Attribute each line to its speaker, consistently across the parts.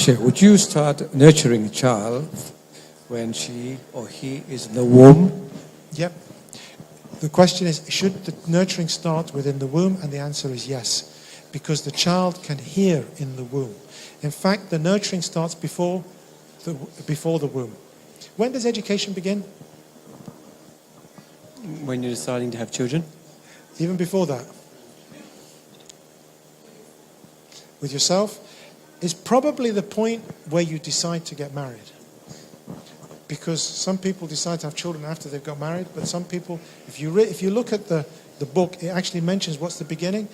Speaker 1: Shaykh, would you start nurturing a child when she or he is in the womb?
Speaker 2: Yep. The question is, should the nurturing start within the womb? And the answer is yes, because the child can hear in the womb. In fact, the nurturing starts before the womb. When does education begin?
Speaker 3: When you're deciding to have children?
Speaker 2: Even before that. With yourself is probably the point where you decide to get married. Because some people decide to have children after they've got married, but some people, if you look at the book, it actually mentions what's the beginning,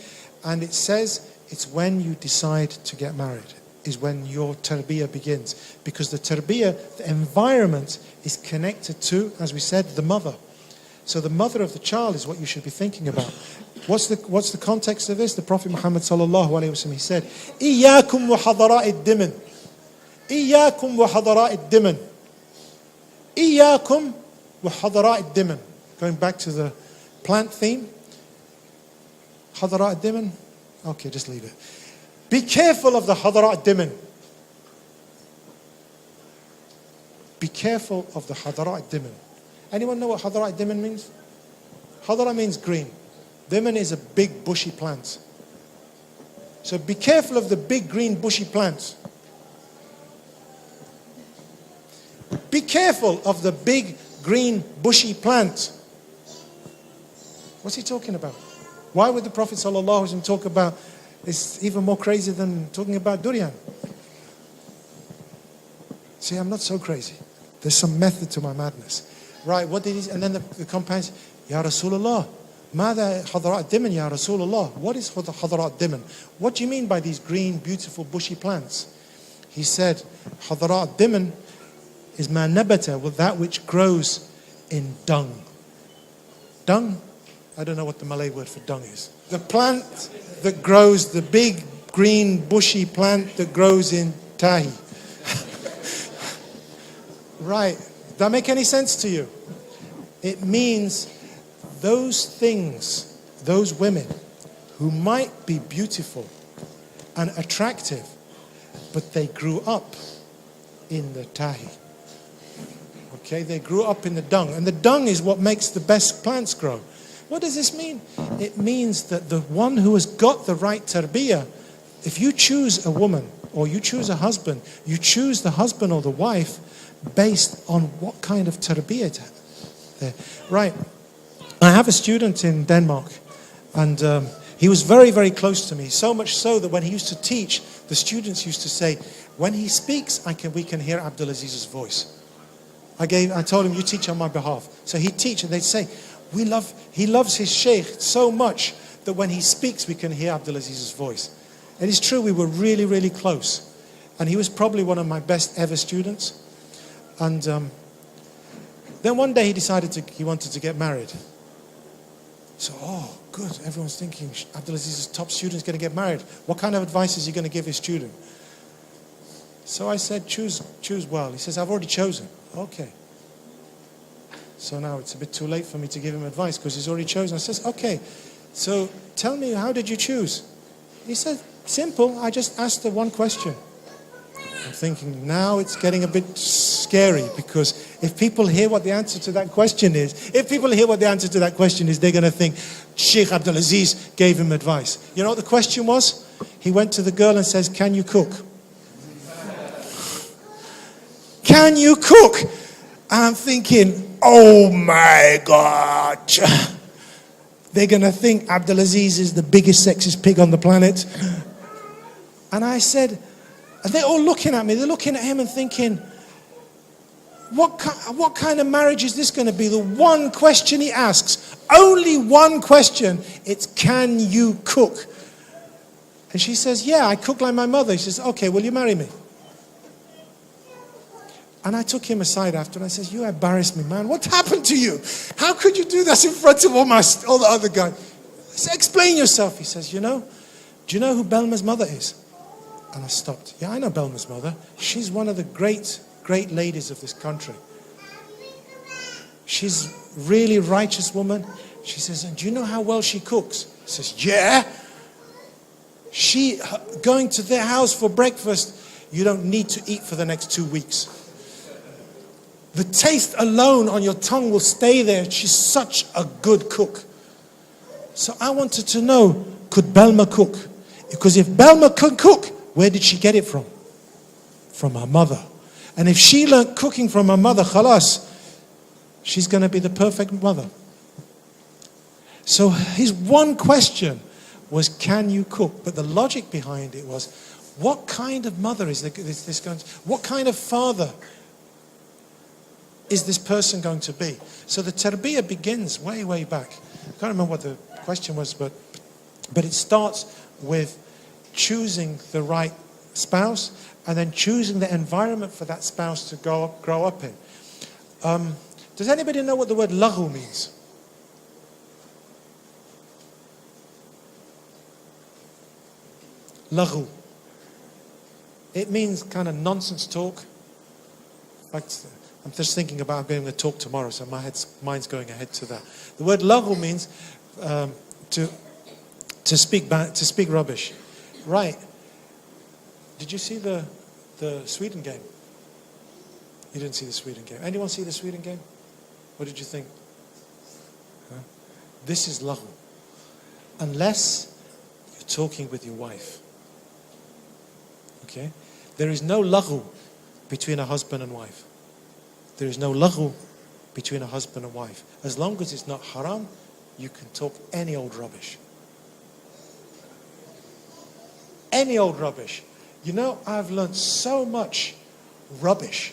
Speaker 2: and it says it's when you decide to get married, is when your tarbiyah begins. Because the tarbiyah, the environment, is connected to, as we said, the mother. So the mother of the child is what you should be thinking about. What's the context of this? The Prophet Muhammad sallallahu alaihi wasallam, he said, "Iyyakum wa hadara'i ad-diman. Iyyakum wa hadara'i ad-diman. Iyyakum wa hadara'i ad-diman." Going back to the plant theme. Hadara'i ad-diman. Okay, just leave it. Be careful of the hadara'i ad-diman. Be careful of the hadara'i ad-diman. Anyone know what hadara'i ad-diman means? Hadara means green. Diman is a big bushy plant. So be careful of the big green bushy plants. Be careful of the big green bushy plant. What's he talking about? Why would the Prophet ﷺ talk about this even more crazy than talking about durian? See, I'm not so crazy. There's some method to my madness. Right, what did he, and then the companions, Ya Rasulullah, ماذا حضراء الدمن يا رسول الله? What is حضراء الدمن? What do you mean by these green, beautiful, bushy plants? He said, حضراء الدمن is ما نبت, with that which grows in dung. Dung? I don't know what the Malay word for dung is. The plant that grows, the big, green, bushy plant that grows in tahi. Right. Does that make any sense to you? It means those things, those women who might be beautiful and attractive, but they grew up in the tahi. Okay, they grew up in the dung. And the dung is what makes the best plants grow. What does this mean? It means that the one who has got the right tarbiyah, if you choose a woman or you choose a husband, you choose the husband or the wife based on what kind of tarbiyah it has. Right. I have a student in Denmark, and he was very, very close to me. So much so that when he used to teach, the students used to say, when he speaks, we can hear Abdul Aziz's voice. I told him, you teach on my behalf. So he'd teach, and they'd say, he loves his Shaykh so much that when he speaks, we can hear Abdul Aziz's voice. And it's true, we were really, really close. And he was probably one of my best ever students. And then one day he decided he wanted to get married. So, oh, good. Everyone's thinking Abdul Aziz's top student is going to get married. What kind of advice is he going to give his student? So I said, choose well. He says, I've already chosen. Okay. So now it's a bit too late for me to give him advice because he's already chosen. I says, okay. So tell me, how did you choose? He said, simple. I just asked her one question. I'm thinking, now it's getting a bit scary, because if people hear what the answer to that question is, they're going to think, Shaykh Abdul Aziz gave him advice. You know what the question was? He went to the girl and says, can you cook? Can you cook? And I'm thinking, oh my God. They're going to think Abdul Aziz is the biggest sexist pig on the planet. And I said, and they're all looking at me. They're looking at him and thinking, what kind of marriage is this going to be? The one question he asks, only one question, it's, can you cook? And she says, yeah, I cook like my mother. He says, okay, will you marry me? And I took him aside after and I said, you embarrassed me, man. What happened to you? How could you do this in front of all the other guys? I said, explain yourself. He says, do you know who Belma's mother is? And I stopped. Yeah, I know Belma's mother. She's one of the great, great ladies of this country. She's a really righteous woman. She says, and do you know how well she cooks? I says, yeah. She, going to their house for breakfast, you don't need to eat for the next 2 weeks. The taste alone on your tongue will stay there. She's such a good cook. So I wanted to know, could Belma cook? Because if Belma could cook, where did she get it from? From her mother. And if she learnt cooking from her mother, khalas, she's going to be the perfect mother. So his one question was, can you cook? But the logic behind it was, what kind of mother is this going to, what kind of father is this person going to be? So the tarbiyah begins way, way back. I can't remember what the question was, but it starts with choosing the right spouse and then choosing the environment for that spouse to grow up in. Does anybody know what the word laghu means? Laghu. It means kind of nonsense talk. In fact, I'm just thinking about giving a talk tomorrow, so my mind's going ahead to that. The word laghu means to speak rubbish. Right. Did you see the Sweden game? You didn't see the Sweden game. Anyone see the Sweden game? What did you think? Huh? This is laghu. Unless you're talking with your wife. Okay? There is no laghu between a husband and wife. There is no laghu between a husband and wife. As long as it's not haram, you can talk any old rubbish. Any old rubbish. You know, I've learned so much rubbish.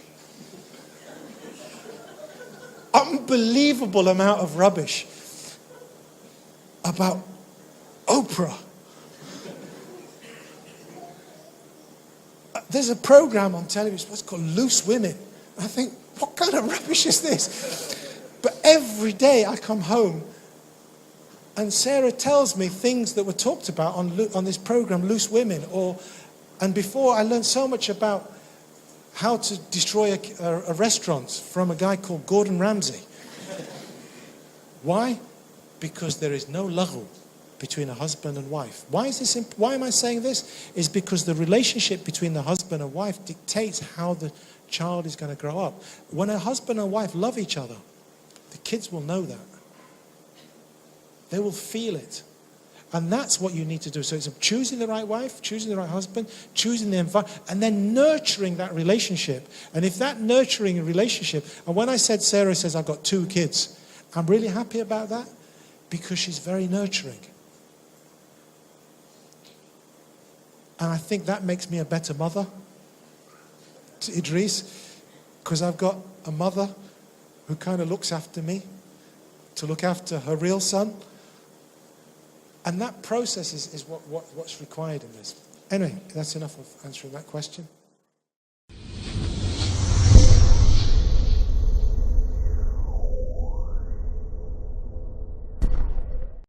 Speaker 2: Unbelievable amount of rubbish about Oprah. There's a program on television, what's called Loose Women. I think, what kind of rubbish is this? But every day I come home and Sarah tells me things that were talked about on this program, Loose Women. And before, I learned so much about how to destroy a restaurant from a guy called Gordon Ramsay. Why? Because there is no laghu between a husband and wife. Why am I saying this? Is because the relationship between the husband and wife dictates how the child is going to grow up. When a husband and wife love each other, the kids will know that. They will feel it. And that's what you need to do. So it's choosing the right wife, choosing the right husband, choosing the environment, and then nurturing that relationship. And if that nurturing relationship, and when I said Sarah says I've got 2 kids, I'm really happy about that because she's very nurturing. And I think that makes me a better mother to Idris, because I've got a mother who kind of looks after me to look after her real son. And that process is what's required in this. Anyway, that's enough of answering that question.